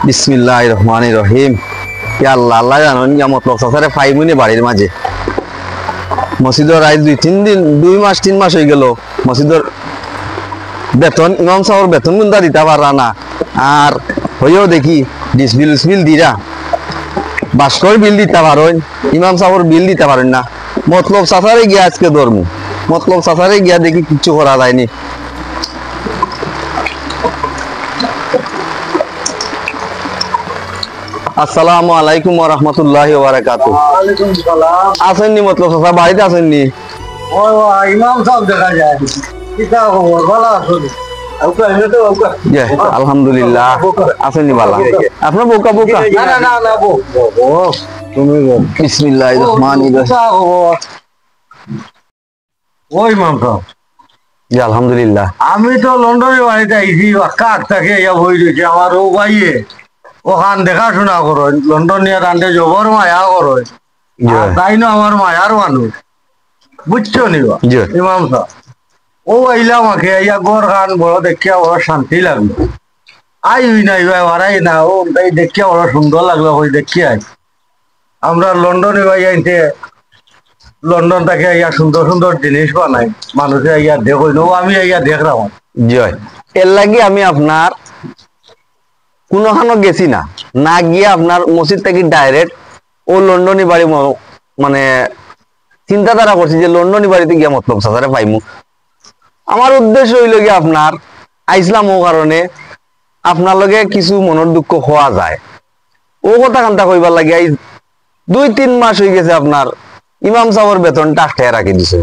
বিসমিল্লাহির রহমানির রহিম। ইয়া আল্লাহ, আল্লাহ জানেন ইয়া মতলব সাসারে ফাইমুনি বাড়ির মাঝে মসজিদের আজ 2 মাস 3 মাস হয়ে গেল। মসজিদের বেতন ইমাম সাহেবের বেতন গুন্দা দিতে পারা না, আর হইও দেখি ডিসবিল দিরা বাস্কর বিল দিতে পারেন, ইমাম সাহেবের বিল দিতে পারেন না। মতলব সাসারে গিয়া আজকে ধর্ম, মতলব সাসারে গিয়া দেখি কিচ্ছু করা যায়নি। আসসালামু আলাইকুম ওয়া রাহমাতুল্লাহি ওয়া বারাকাতুহু। ওয়ালাইকুম সালাম। আসেননি মতলব চাচা, বাড়িতে আসেননি? ওই ইমাম সাহেব দেখা যায়। কিতা খবর? ভালো আছেন? জি আলহামদুলিল্লাহ। আসেননি বালা? আপনার বোকা বোকা? না তুমি বিসমিল্লাহির রহমানির রহিম। কিতা খবর? ওই ইমাম সাহেব, জি আলহামদুলিল্লাহ। আমি তো লন্ডনে বাড়িতে আইছি, কাক থাকে ইয়া বই রয়েছে আমার ও ভাইয়ে ওখান দেখাশোনা করেন, লন্ডনিয়া রান্ধে জবর মায়া করেন। জি তাই না আমার মায়ার মানুষ, বুঝছো নি বা? জি ইমাম সাহেব ও আইলাম আগে ইয়া গড় খান বড় দেখিয়া বড় শান্তি লাগলো। আই হই নাই ভাই হারাই না, ও তাই দেখিয়া বড় সুন্দর লাগলো। ওই দেখিয়া আমরা লন্ডনে ভাই আইতে লন্ডন থেকে ইয়া সুন্দর সুন্দর জিনিস বানাই, মানুষে ইয়া দেখো নো, আমি ইয়া দেখলাম। জি এর লাগি আমি আপনার কোনোখানো গেছি না, না গিয়ে আপনার মসজিদ থেকে ডাইরেক্ট ও লন্ডনী বাড়ি মানে চিন্তাধারা করছি যে লন্ডনী বাড়িতে গিয়ে মতলব সাসারে পাইমু। আমার উদ্দেশ্য হইল গিয়ে আপনার আইসলাম ও কারণে আপনার লগে কিছু মনের দুঃখ হওয়া যায়, ও কথা কান্তা কইবার লাগে। এই 2-3 মাস হয়ে গেছে আপনার ইমাম সাহেবের বেতনটা আটকায় রাখি দিছে।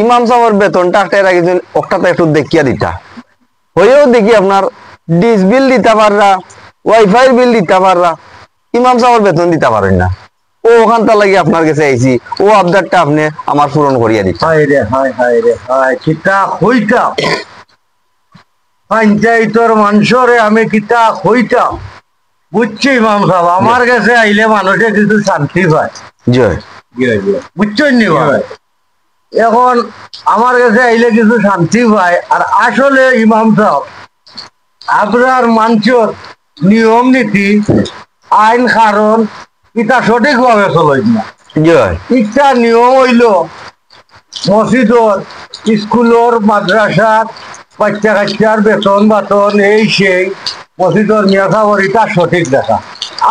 ইমাম সাহেবের বেতনটা আটকায় রাখি দিছেন, ওটাতে একটু দেখিয়া দিতা হয়েও দেখি আপনার ডিস বিল দিতে পাররা, ওয়াইফাই বিল দিতে পাররা, ইমাম সাহেবের বেতন দিতে পারেন না। ও ওখানটা লাগি আপনার কাছে আইছি, ও আবদারটা আপনি আমার পূরণ করিয়া দিচ্ছেন। হায় রে হায়, হায় রে হায়, কিতা হইতাম পঞ্চায়েতর মানুষরে আমি কিতা হইতাম, বুঝছি ইমাম সাহেব? আমার কাছে আইলে মানুষে কিছু শান্তি পায়, জয় বুঝছেন নি ভাই? এখন আমার কাছে আইলে কিছু শান্তি পায়। আর আসলে ইমাম সাহেব আপনার মানুষের নিয়ম নীতি আইন কারণ এটা সঠিকভাবে চলই না। জয় একটা নিয়ম হইল মসজিদর, স্কুলর, মাদ্রাসার বাচ্চা কাচ্চার বেতন বাতন এই সেই মসজিদর মিয়াখাবর এটা সঠিক দেখা।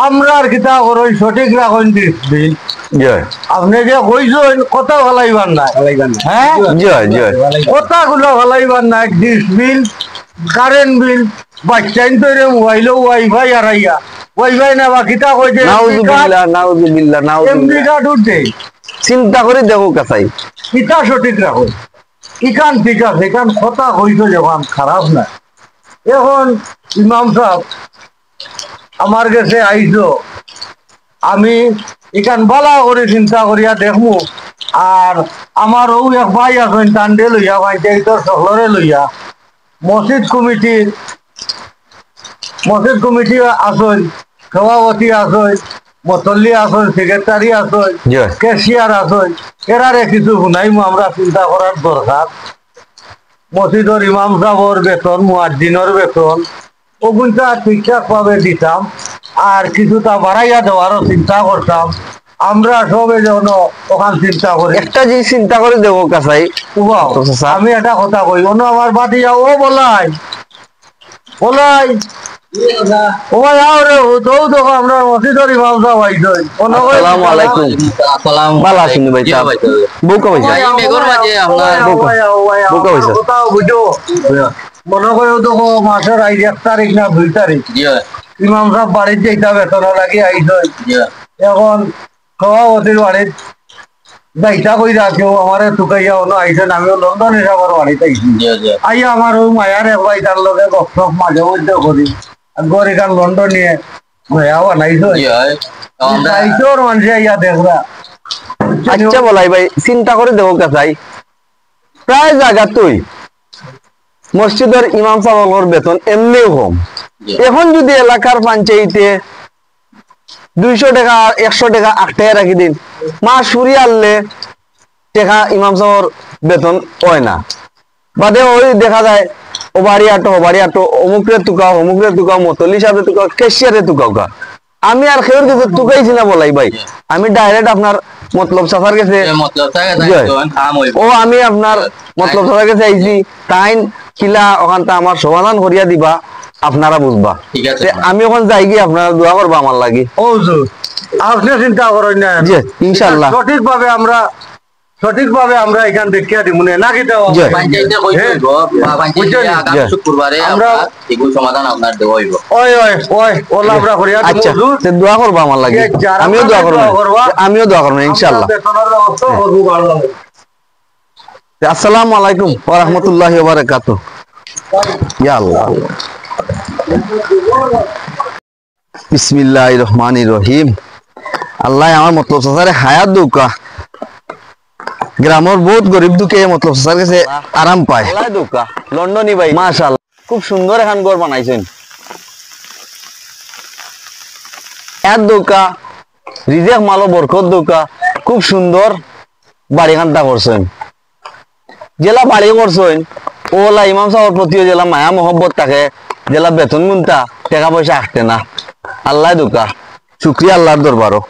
আমরা আর কিতা করই সঠিক রাখুন দিন। জয় আপনি যে কইছেন কথা ভালাইবার না, হ্যাঁ জয় জয় কথাগুলো ভালাইবার না। ডিস বিল, কারেন্ট বিল, বাচ্চাইন তৈরি মোবাইল ওয়াইফাই হারাইয়া, ওয়াইফাই না বা কিতা কইছে নাউজুবিল্লাহ নাউজুবিল্লাহ এমডি নাউজুবিল্লাহ। কার্ড উঠে চিন্তা করে দেখো কাছাই কিতা সঠিক রাখো, ইকান ঠিক আছে, ইকান কথা হইতো যখন খারাপ না। এখন ইমাম সাহেব আমার কাছে আইসো, আমি ইকান বালা করে চিন্তা করিয়া দেখমু। আর আমার ও এক ভাই আছেন টান্ডে লইয়া, পঞ্চায়েতর শহরে লইয়া মসজিদ কমিটি আসেন, সভাপতি আসেন, মতল্লি আসেন, সেক্রেটারি আসেন, জয় ক্যাশিয়ার আসেন। এরারে কিছু শুনাইমু, আমরা চিন্তা করার দরকার। মসজিদর ইমাম সাহেবের বেতন, মুয়াজ্জিনের বেতন ওগুনটা ঠিকঠাক ভাবে দিতাম, আর কিছুটা বাড়াইয়া দেওয়ারও চিন্তা করতাম। আমরা সবে যেন ওখান চিন্তা করি। একটা জিনিস চিন্তা করে দেখো কাছাই। উবাও, তো চাচা। আমি এটা কথা কই, অন্য আমার বাতি যাও ও বলাই বলাই ও ভাই আও রে, তো দেখো আমরা মসজিদর ইমাম সাহেব আইছেন। আসসালামু আলাইকুম। ভালো আছেন ভাই? তা বউকা হইছে? বোকা হইছে। মনে করো তো মাসের 1 তারিখ না 2 তারিখ ইমাম সাহেব বাড়ির যেটা বেতন লাগে আইসই। এখন সভাপতির বাড়ির যাইতা কই রাখেও আমার টুকাইয়া অন্য আইসেন, আমিও লন্ডনে সবার বাড়িতে আইসি। আইয়া আমার ওই মায়ার এক ভাই তার লগে গপ মাঝে মধ্যে করি, গড়ি কান লন্ডন নিয়ে মায়া বানাইছো আইসোর মানুষে আইয়া দেখরা। আচ্ছা বলাই ভাই, চিন্তা করে দেখো কাছাই, প্রায় জায়গা তুই মসজিদের ইমাম সাহেবের বেতন এমনিও কম। এখন যদি এলাকার পঞ্চায়েতে 200 টাকা 100 টাকা আটকায় রাখি দিন, মাস ফুরি আনলে টাকা ইমাম সাহেবের বেতন হয় না। বাদে ওই দেখা যায় ও বাড়ি আটো অমুকরে তুকাও মতলি সাথে তুকাও কেশিয়ারে তুকাও গা আমি আর খেয়ে কিছু তুকাইছি না বলাই ভাই আমি ডাইরেক্ট আপনার মতলব সাফার গেছে ও আমি আপনার মতলব সাফার গেছে আইছি তাইন খিলা ওখানটা আমার সমাধান করিয়া দিবা আপনারা বুঝবা আমি ওখানে যাই গিয়ে আপনারা দোয়া করবা আমার লাগি ও হুজুর আপনি চিন্তা করেন না জি ইনশাআল্লাহ সঠিকভাবে আমরা এখান দেখিয়া দিব না কি দেওয়া আমরা সমাধান আপনার দেওয়া হইব ওলা আমরা করিয়া দিব আচ্ছা হুজুর তে দোয়া করবা আমার লাগি আমিও দোয়া করব ইনশাআল্লাহ আসসালামু আলাইকুম ওয়া রাহমাতুল্লাহি ওয়া বারাকাতুহু ইয়া আল্লাহ বিসমিল্লাহির রহমানির রহিম আল্লাহ আমার মতলব সাসারে হায়াত দুকা গ্রামের বহুত গরিব দুকে মতলব সাসার কাছে আরাম পায় আল্লাহ দুকা লন্ডনী ভাই মাশাআল্লাহ খুব সুন্দর এখন ঘর বানাইছেন এত দুকা রিজেক মালো বরকত দুকা খুব সুন্দর বাড়ি খান্তা করছেন জেলা বাড়ি করছেন ওলা ইমাম সাহেবের প্রতিও জেলা মায়া মহব্বত থাকে জেলা বেতন গুনতা টাকা পয়সা আসতে না আল্লাহ দুকা শুক্রিয়া আল্লাহর দরবারও